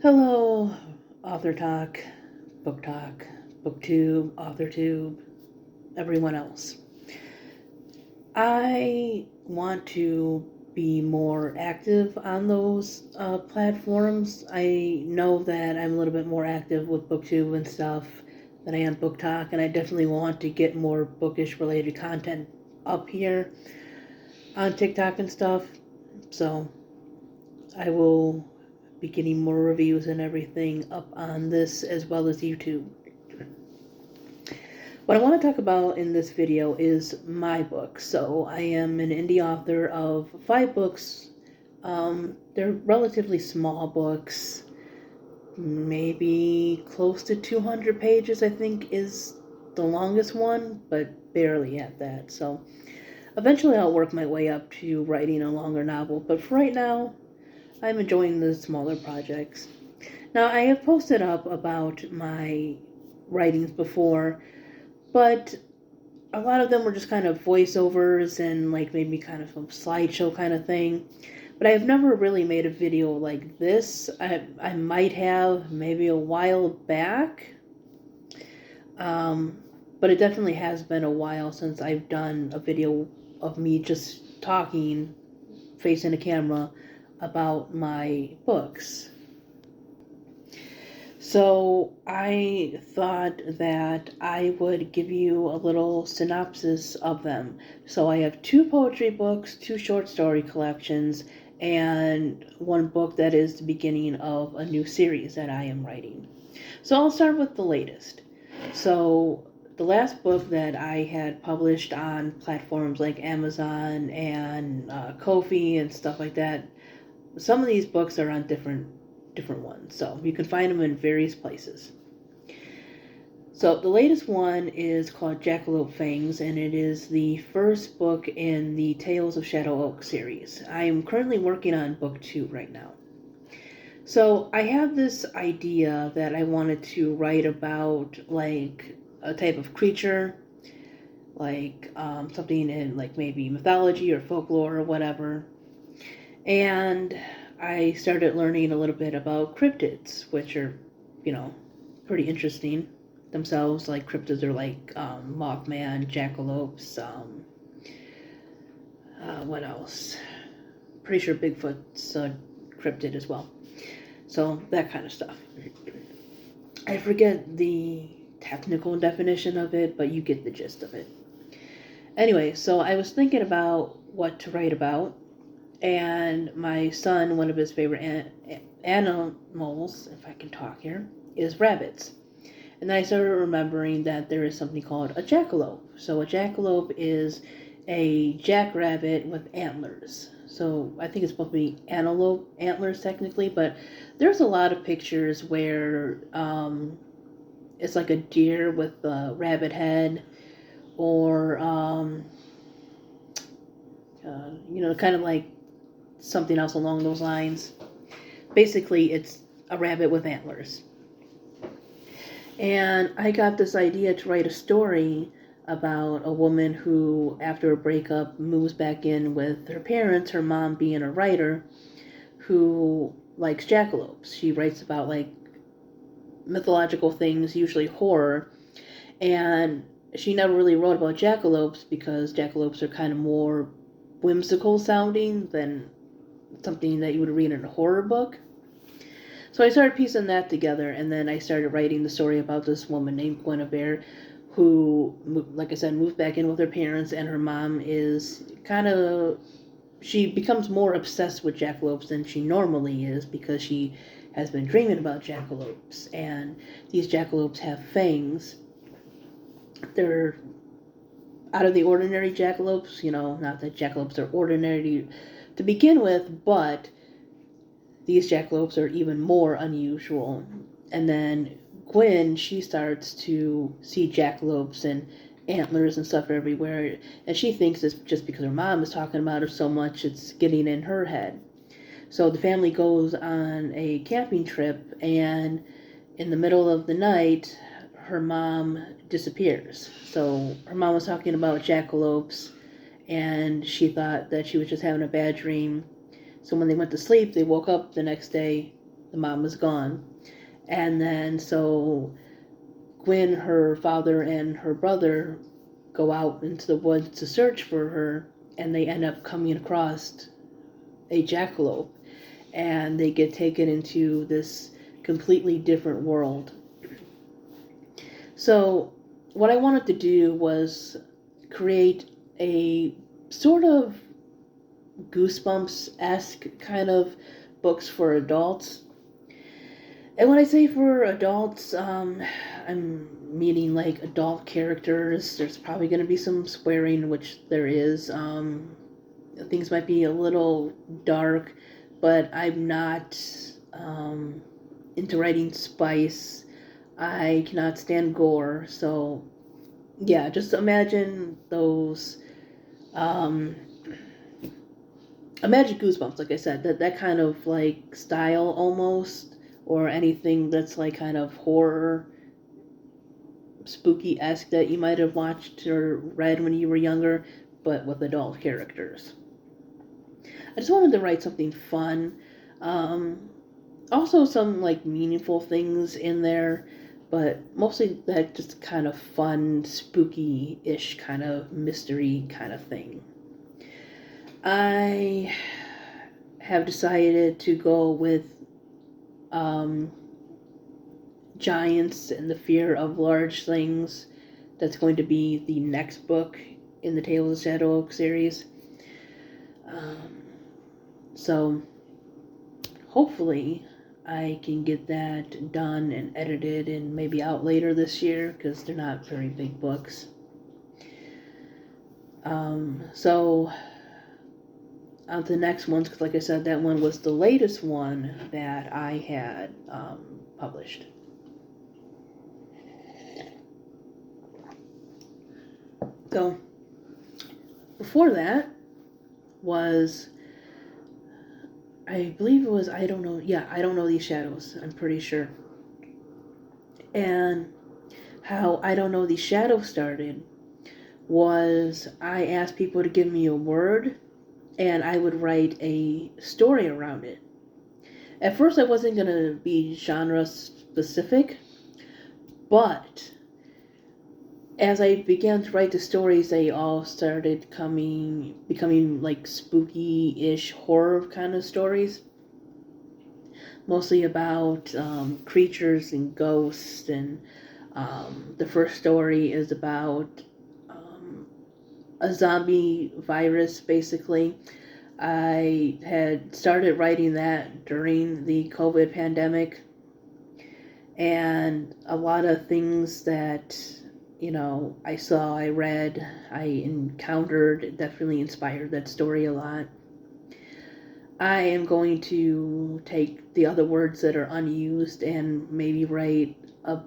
Hello, author talk, booktube, authortube, everyone else. I want to be more active on those platforms. I know that I'm a little bit more active with booktube and stuff than I am book talk, and I definitely want to get more bookish related content up here on TikTok and stuff. So I will be getting more reviews and everything up on this as well as YouTube. What I want to talk about in this video is my book. So I am an indie author of 5 books. They're relatively small books, maybe close to 200 pages I think is the longest one, but barely at that. So eventually I'll work my way up to writing a longer novel, but for right now I'm enjoying the smaller projects. Now, I have posted up about my writings before, but a lot of them were just kind of voiceovers and like maybe kind of some slideshow kind of thing. But I have never really made a video like this. I might have maybe a while back, but it definitely has been a while since I've done a video of me just talking, facing a camera, about my books. So I thought that I would give you a little synopsis of them. So I have 2 poetry books, 2 short story collections, and 1 book that is the beginning of a new series that I am writing. So I'll start with the latest. So the last book that I had published on platforms like Amazon and Kofi and stuff like that, some of these books are on different ones, so you can find them in various places. So the latest one is called Jackalope Fangs, and it is the first book in the Tales of Shadow Oak series. I am currently working on book 2 right now. So I have this idea that I wanted to write about like a type of creature, like something in like maybe mythology or folklore or whatever. And I started learning a little bit about cryptids, which are, pretty interesting themselves. Like cryptids are like Mothman, jackalopes, what else? Pretty sure Bigfoot's a cryptid as well. So that kind of stuff. I forget the technical definition of it, but you get the gist of it. Anyway, so I was thinking about what to write about. And my son, one of his favorite animals, if I can talk here, is rabbits. And then I started remembering that there is something called a jackalope. So a jackalope is a jackrabbit with antlers. So I think it's supposed to be antelope antlers technically, but there's a lot of pictures where it's like a deer with a rabbit head, or kind of like something else along those lines. Basically, it's a rabbit with antlers. And I got this idea to write a story about a woman who, after a breakup, moves back in with her parents, her mom being a writer, who likes jackalopes. She writes about like mythological things, usually horror, and she never really wrote about jackalopes because jackalopes are kind of more whimsical sounding than something that you would read in a horror book. So I started piecing that together, and then I started writing the story about this woman named Guinevere, who, like I said, moved back in with her parents, and her mom is she becomes more obsessed with jackalopes than she normally is because she has been dreaming about jackalopes, and these jackalopes have fangs. They're out of the ordinary jackalopes, not that jackalopes are ordinary to begin with, but these jackalopes are even more unusual. And then Gwen, she starts to see jackalopes and antlers and stuff everywhere, and she thinks it's just because her mom is talking about her so much, it's getting in her head. So the family goes on a camping trip, and in the middle of the night, her mom disappears. So her mom was talking about jackalopes, and she thought that she was just having a bad dream. So when they went to sleep, they woke up the next day, the mom is gone. And then so Gwen, her father, and her brother go out into the woods to search for her, and they end up coming across a jackalope, and they get taken into this completely different world. So what I wanted to do was create a sort of Goosebumps-esque kind of books for adults. And when I say for adults, I'm meaning like adult characters. There's probably going to be some swearing, which there is. Things might be a little dark, but I'm not into writing spice. I cannot stand gore, so yeah, just imagine those. Imagine Goosebumps, like I said, that kind of like style almost, or anything that's like kind of horror, spooky-esque that you might have watched or read when you were younger, but with adult characters. I just wanted to write something fun. Also some like meaningful things in there, but mostly that just kind of fun, spooky-ish kind of mystery kind of thing. I have decided to go with Giants and the Fear of Large Things. That's going to be the next book in the Tales of Shadow Oak series. So hopefully I can get that done and edited and maybe out later this year, because they're not very big books. So on to the next ones, because like I said, that one was the latest one that I had published. So before that was, I believe it was I Don't Know These Shadows, I'm pretty sure. And how I Don't Know These Shadows started was I asked people to give me a word, and I would write a story around it. At first I wasn't going to be genre specific, but as I began to write the stories, they all started becoming like spooky-ish horror kind of stories. Mostly about creatures and ghosts, and the first story is about a zombie virus, basically. I had started writing that during the COVID pandemic, and a lot of things that I saw, I read, I encountered, definitely inspired that story a lot. I am going to take the other words that are unused and maybe write a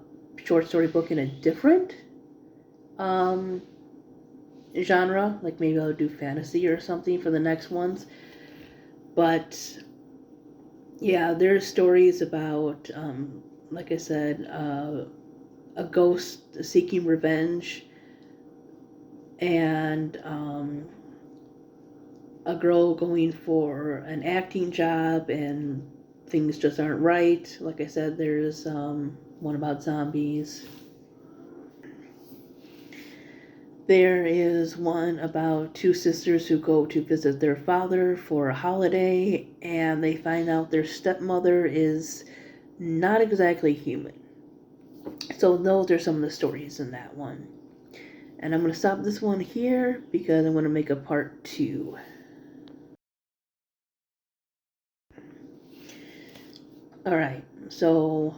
short story book in a different genre. Like maybe I'll do fantasy or something for the next ones. But yeah, there's stories about, like I said, a ghost seeking revenge, and a girl going for an acting job and things just aren't right. Like I said, there's one about zombies. There is one about two sisters who go to visit their father for a holiday, and they find out their stepmother is not exactly human. So those are some of the stories in that one. And I'm going to stop this one here because I'm going to make a part 2. Alright, so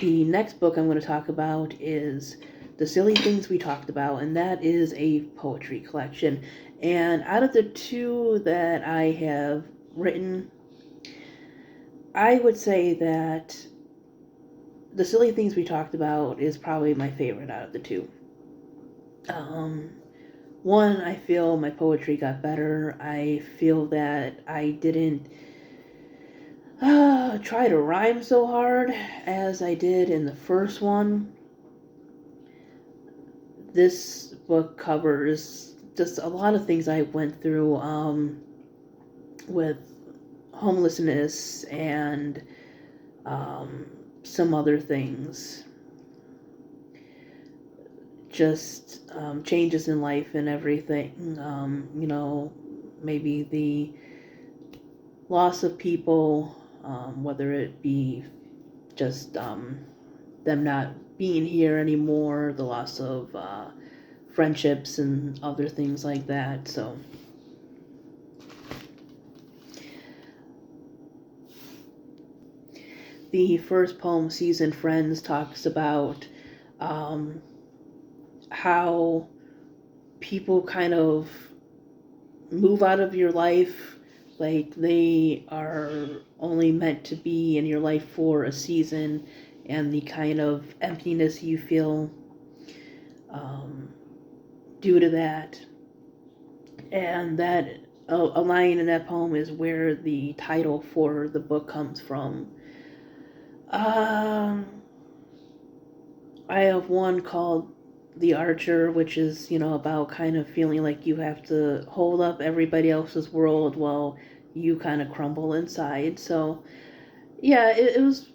the next book I'm going to talk about is The Silly Things We Talked About, and that is a poetry collection. And out of the two that I have written, I would say that The Silly Things We Talked About is probably my favorite out of the two. One, I feel my poetry got better. I feel that I didn't try to rhyme so hard as I did in the first one. This book covers just a lot of things I went through with homelessness and some other things. Just changes in life and everything. Maybe the loss of people, whether it be just them not being here anymore, the loss of friendships and other things like that. So the first poem, Seasoned Friends, talks about how people kind of move out of your life, like they are only meant to be in your life for a season, and the kind of emptiness you feel due to that. And that a line in that poem is where the title for the book comes from. I have one called The Archer, which is, about kind of feeling like you have to hold up everybody else's world while you kind of crumble inside. So, yeah, it was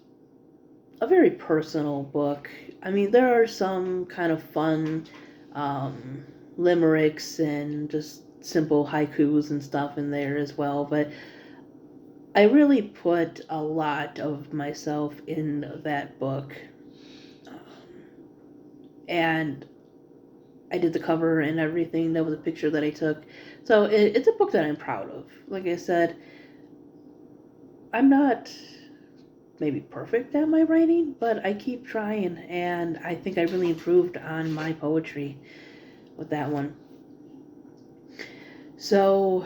a very personal book. I mean, there are some kind of fun limericks and just simple haikus and stuff in there as well, but I really put a lot of myself in that book. And I did the cover and everything. That was a picture that I took. So it's a book that I'm proud of. Like I said, I'm not maybe perfect at my writing, but I keep trying, and I think I really improved on my poetry with that one. So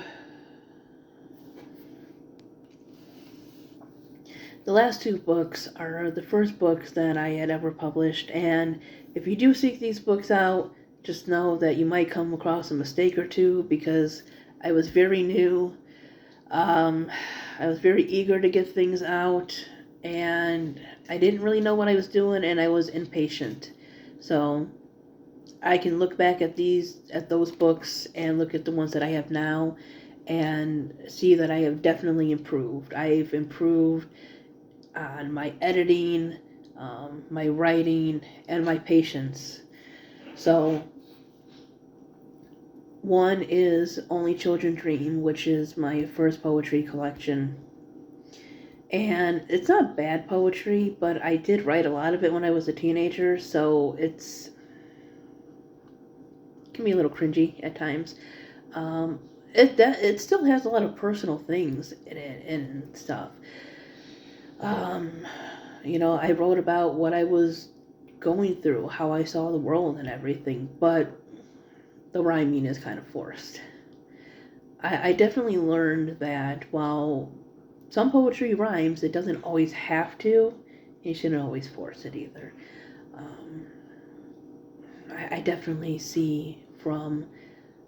the last two books are the first books that I had ever published, and if you do seek these books out, just know that you might come across a mistake or two, because I was very new. I was very eager to get things out, and I didn't really know what I was doing, and I was impatient. So I can look back at those books and look at the ones that I have now and see that I have definitely improved. I've improved on my editing, my writing, and my patience. So one is Only Children Dream, which is my first poetry collection. And it's not bad poetry, but I did write a lot of it when I was a teenager, so it can be a little cringy at times. It still has a lot of personal things in it and stuff. I wrote about what I was going through, how I saw the world and everything, but the rhyming is kind of forced. I definitely learned that while some poetry rhymes, it doesn't always have to. You shouldn't always force it either. I definitely see from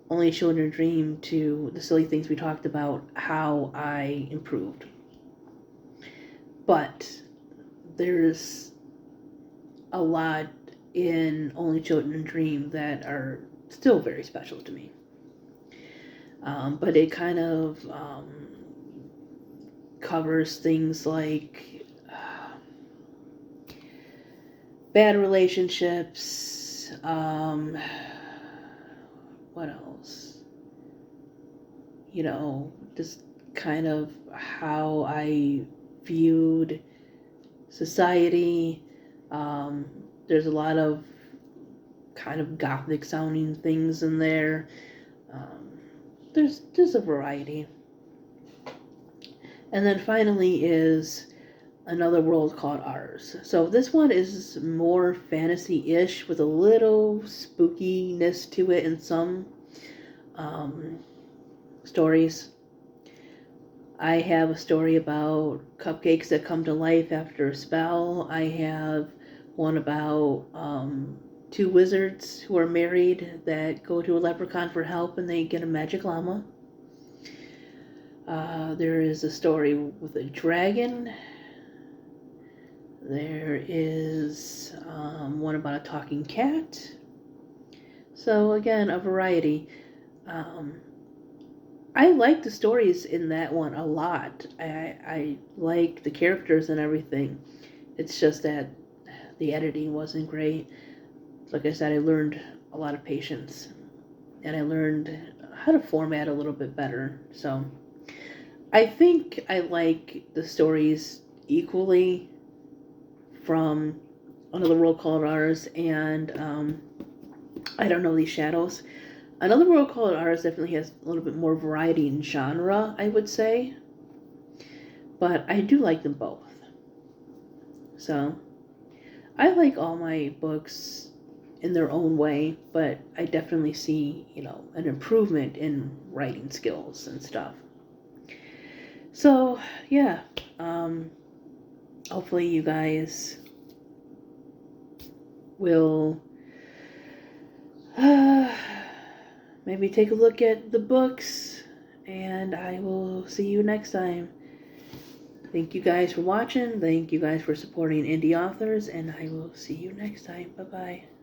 Only Children Dream to the silly things we talked about how I improved. But there's a lot in Only Children Dream that are still very special to me. But it kind of covers things like bad relationships, what else? Just kind of how I viewed society. There's a lot of kind of gothic sounding things in there. There's just a variety. And then finally is Another World Called Ours. So this one is more fantasy-ish with a little spookiness to it in some stories. I have a story about cupcakes that come to life after a spell. I have one about two wizards who are married that go to a leprechaun for help and they get a magic llama. There is a story with a dragon. There is one about a talking cat. So again, a variety. I like the stories in that one a lot. I like the characters and everything. It's just that the editing wasn't great. Like I said, I learned a lot of patience, and I learned how to format a little bit better. So I think I like the stories equally from Another World Called Ours and I Don't Know These Shadows. Another World Called Ours definitely has a little bit more variety in genre, I would say. But I do like them both. So I like all my books in their own way, but I definitely see, an improvement in writing skills and stuff. So, yeah, hopefully you guys will maybe take a look at the books, and I will see you next time. Thank you guys for watching. Thank you guys for supporting indie authors, and I will see you next time. Bye-bye.